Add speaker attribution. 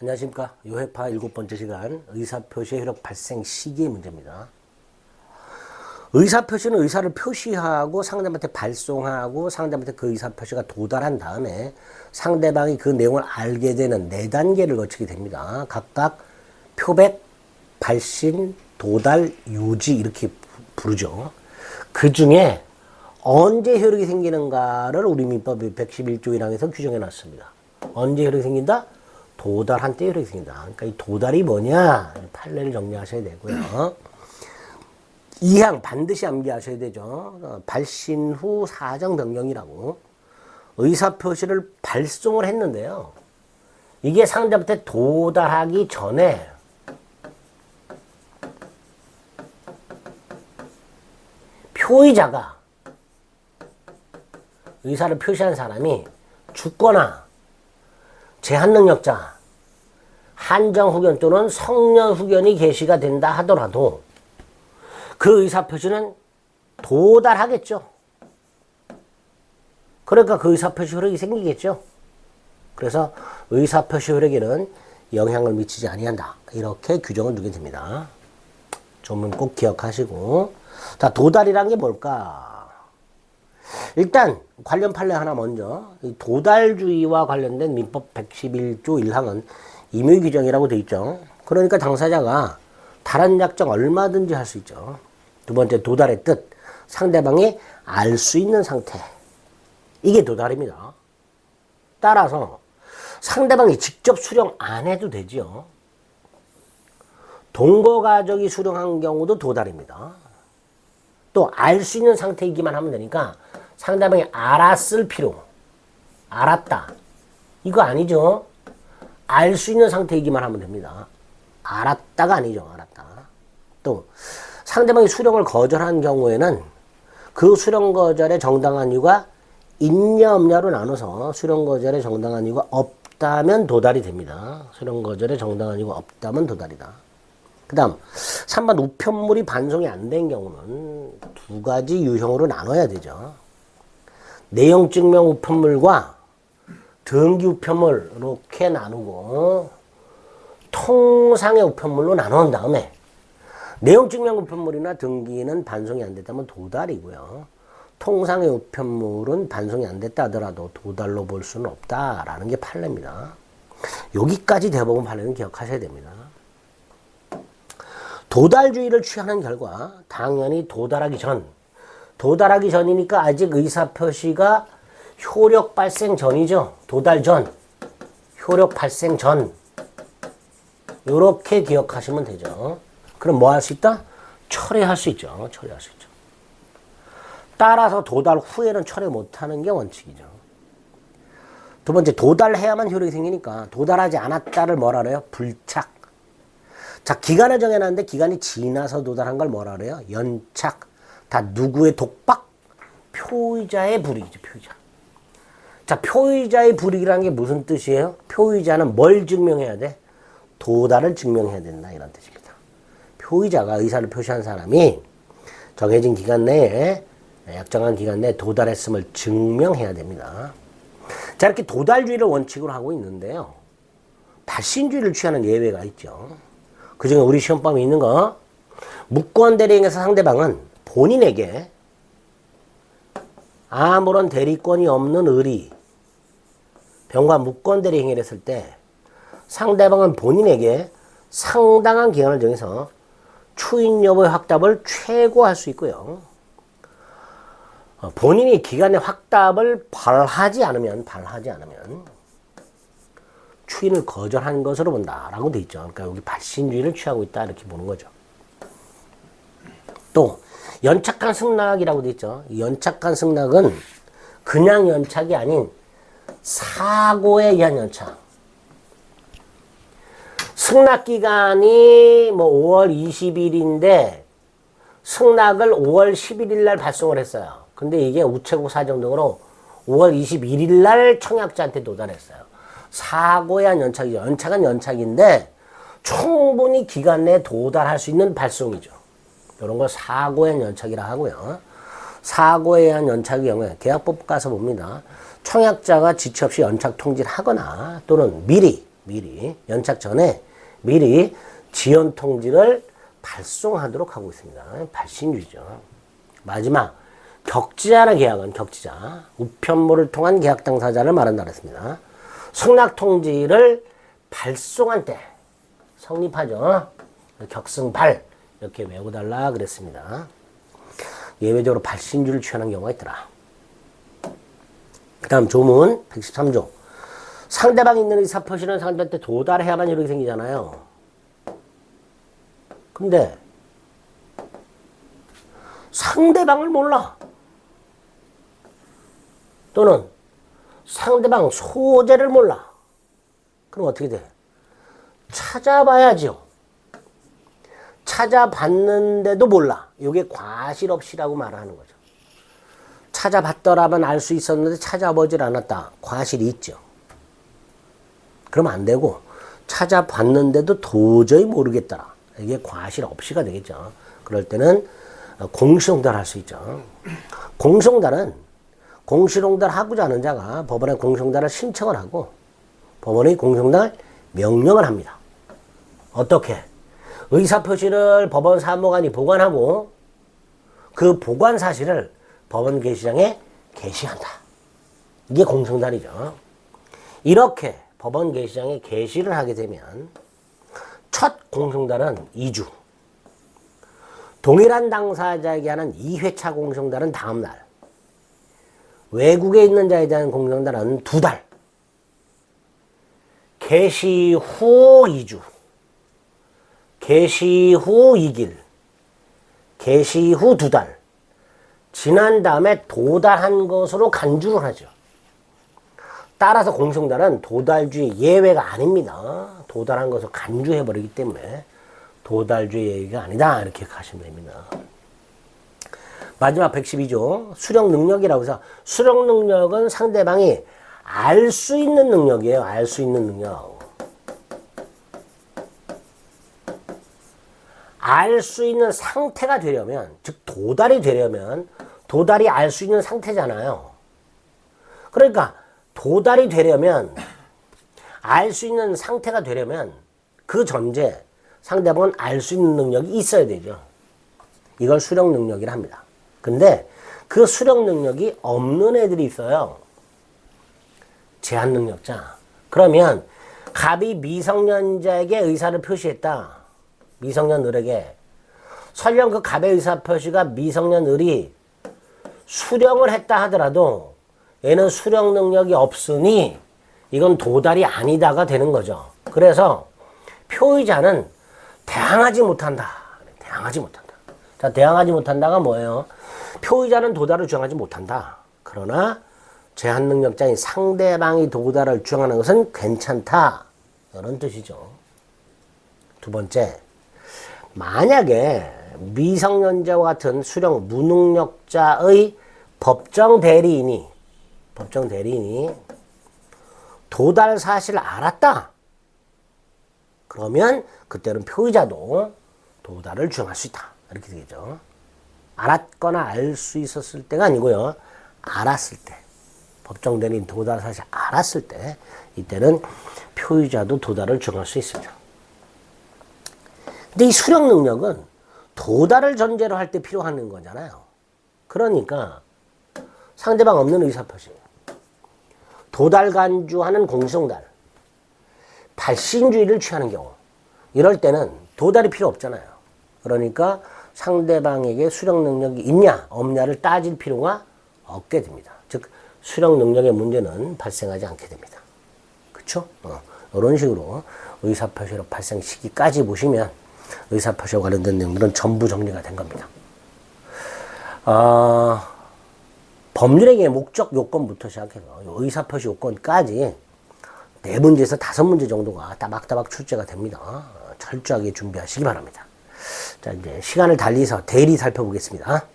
Speaker 1: 안녕하십니까. 요해파 7번째 시간 의사표시의 효력 발생 시기의 문제입니다. 의사표시는 의사를 표시하고 상대방한테 발송하고 상대방한테 그 의사표시가 도달한 다음에 상대방이 그 내용을 알게 되는 4단계를 거치게 됩니다. 각각 표백, 발신, 도달, 유지 이렇게 부르죠. 그 중에 언제 효력이 생기는가를 우리 민법 111조 1항에서 규정해 놨습니다. 언제 효력이 생긴다? 도달한 때 효력이 생긴다. 그러니까 이 도달이 뭐냐? 판례를 정리하셔야 되고요. 2항 반드시 암기하셔야 되죠. 발신 후 사정 변경이라고 의사표시를 발송을 했는데요. 이게 상대한테 도달하기 전에 표의자가 의사를 표시한 사람이 죽거나 제한능력자, 한정후견 또는 성년후견이 게시가 된다 하더라도 그 의사표시는 도달하겠죠. 그러니까 그 의사표시 효력이 생기겠죠. 그래서 의사표시 효력에는 영향을 미치지 아니한다. 이렇게 규정을 두게 됩니다. 조문 꼭 기억하시고. 자, 도달이란 게 뭘까? 일단 관련 판례 하나 먼저. 이 도달주의와 관련된 민법 111조 1항은 임의 규정이라고 되어 있죠. 그러니까 당사자가 다른 약정 얼마든지 할 수 있죠. 두 번째, 도달의 뜻. 상대방이 알 수 있는 상태. 이게 도달입니다. 따라서 상대방이 직접 수령 안 해도 되죠. 동거가족이 수령한 경우도 도달입니다. 또 알 수 있는 상태이기만 하면 되니까 상대방이 알았을 필요. 알았다. 이거 아니죠. 알 수 있는 상태이기만 하면 됩니다. 알았다가 아니죠. 알았다. 또 상대방이 수령을 거절한 경우에는 그 수령 거절의 정당한 이유가 있냐 없냐로 나눠서 수령 거절의 정당한 이유가 없다면 도달이 됩니다. 수령 거절의 정당한 이유가 없다면 도달이다. 그 다음 3번 우편물이 반송이 안 된 경우는 두 가지 유형으로 나눠야 되죠. 내용 증명 우편물과 등기 우편물 이렇게 나누고 통상의 우편물로 나눈 다음에 내용 증명 우편물이나 등기는 반송이 안 됐다면 도달이고요. 통상의 우편물은 반송이 안 됐다 하더라도 도달로 볼 수는 없다라는 게 판례입니다. 여기까지 대법원 판례는 기억하셔야 됩니다. 도달주의를 취하는 결과 당연히 도달하기 전이니까 아직 의사표시가 효력 발생 전이죠. 도달 전, 효력 발생 전 이렇게 기억하시면 되죠. 그럼 뭐 할 수 있다? 철회할 수 있죠. 철회할 수 있죠. 따라서 도달 후에는 철회 못하는 게 원칙이죠. 두 번째, 도달해야만 효력이 생기니까 도달하지 않았다를 뭐라 그래요? 불착. 자, 기간을 정해놨는데 기간이 지나서 도달한 걸 뭐라 그래요? 연착. 다 누구의 독박? 표의자의 불이익이죠. 표의자. 자, 표의자의 불이익이라는 게 무슨 뜻이에요? 표의자는 뭘 증명해야 돼? 도달을 증명해야 된다 이런 뜻입니다. 표의자가 의사를 표시한 사람이 정해진 기간 내에 약정한 기간 내에 도달했음을 증명해야 됩니다. 자, 이렇게 도달주의를 원칙으로 하고 있는데요. 발신주의를 취하는 예외가 있죠. 그중에 우리 시험범위 있는 거, 무권 대리행에서 상대방은 본인에게 아무런 대리권이 없는 의리, 병과 무권 대리 행위를 했을 때 상대방은 본인에게 상당한 기간을 정해서 추인 여부의 확답을 최고할 수 있고요. 본인이 기간의 확답을 발하지 않으면 추인을 거절한 것으로 본다라고 돼 있죠. 그러니까 여기 발신주의를 취하고 있다 이렇게 보는 거죠. 또 연착한 승낙이라고 돼 있죠. 연착한 승낙은 그냥 연착이 아닌 사고에 의한 연착. 승낙 기간이 뭐 5월 20일인데 승낙을 5월 11일 날 발송을 했어요. 근데 이게 우체국 사정 등으로 5월 21일 날 청약자한테 도달했어요. 사고에 의한 연착이죠. 연착은 연착인데 충분히 기간 내에 도달할 수 있는 발송이죠. 이런 걸 사고에 의한 연착이라 하고요. 사고에 의한 연착의 경우에 계약법 가서 봅니다. 청약자가 지체 없이 연착 통지를 하거나 또는 미리 연착 전에 미리 지연 통지를 발송하도록 하고 있습니다. 발신주의죠. 마지막 격지자나 계약은 격지자, 우편물을 통한 계약 당사자를 말한다 그랬습니다. 승낙 통지를 발송한 때 성립하죠. 격승발 이렇게 외워달라 그랬습니다. 예외적으로 발신주를 취하는 경우가 있더라. 그 다음 조문 113조. 상대방이 있는 의사표시는 상대한테 도달해야만 이렇게 생기잖아요. 근데 상대방을 몰라. 또는 상대방 소재를 몰라. 그럼 어떻게 돼? 찾아봐야죠. 찾아봤는데도 몰라. 이게 과실없이라고 말하는 거죠. 찾아봤더라면 알 수 있었는데 찾아보질 않았다. 과실이 있죠. 그러면 안 되고 찾아봤는데도 도저히 모르겠더라. 이게 과실 없이가 되겠죠. 그럴 때는 공시홍달 할 수 있죠. 공시홍달은 공시홍달 하고자 하는 자가 법원에 공시홍달을 신청을 하고 법원이 공시홍달 명령을 합니다. 어떻게? 의사표시를 법원 사무관이 보관하고 그 보관 사실을 법원 게시장에 게시한다. 이게 공시홍달이죠. 이렇게 법원 게시장에 게시를 하게 되면 첫 공시홍달은 2주, 동일한 당사자에게 하는 2회차 공시홍달은 다음날, 외국에 있는 자에 대한 공시홍달은 2달, 게시 후 2주, 게시 후 2길, 게시 후 2달, 지난 다음에 도달한 것으로 간주를 하죠. 따라서 공시홍달은 도달주의 예외가 아닙니다. 도달한 것을 간주해버리기 때문에 도달주의 예외가 아니다. 이렇게 가시면 됩니다. 마지막 112조 수령 능력이라고 해서 수령 능력은 상대방이 알 수 있는 능력이에요. 알 수 있는 능력. 알 수 있는 상태가 되려면, 즉 도달이 되려면 도달이 알 수 있는 상태잖아요. 그러니까 도달이 되려면, 알 수 있는 상태가 되려면 그 전제 상대방은 알 수 있는 능력이 있어야 되죠. 이걸 수령 능력이라 합니다. 근데 그 수령 능력이 없는 애들이 있어요. 제한 능력자. 그러면 갑이 미성년자에게 의사를 표시했다. 미성년 을에게. 설령 그 갑의 의사 표시가 미성년 을이 수령을 했다 하더라도 얘는 수령 능력이 없으니 이건 도달이 아니다가 되는 거죠. 그래서 표의자는 대항하지 못한다. 대항하지 못한다. 자, 대항하지 못한다가 뭐예요? 표의자는 도달을 주장하지 못한다. 그러나 제한 능력자인 상대방이 도달을 주장하는 것은 괜찮다. 이런 뜻이죠. 두 번째, 만약에 미성년자와 같은 수령 무능력자의 법정 대리인이 도달 사실을 알았다. 그러면 그때는 표의자도 도달을 주장할 수 있다. 이렇게 되겠죠. 알았거나 알 수 있었을 때가 아니고요. 알았을 때. 법정 대리인 도달 사실 알았을 때 이때는 표의자도 도달을 주장할 수 있습니다. 근데 이 수령 능력은 도달을 전제로 할 때 필요한 거잖아요. 그러니까 상대방 없는 의사표시, 도달 간주하는 공시홍달, 발신주의를 취하는 경우, 이럴 때는 도달이 필요 없잖아요. 그러니까 상대방에게 수령 능력이 있냐 없냐를 따질 필요가 없게 됩니다. 즉 수령 능력의 문제는 발생하지 않게 됩니다. 그렇죠? 이런 식으로 의사표시로 발생 시기까지 보시면 의사표시와 관련된 내용들은 전부 정리가 된 겁니다. 법률행위의 목적 요건부터 시작해서 의사표시 요건까지 4문제에서 5문제 정도가 따박따박 출제가 됩니다. 철저하게 준비하시기 바랍니다. 자, 이제 시간을 달리해서 대리 살펴보겠습니다.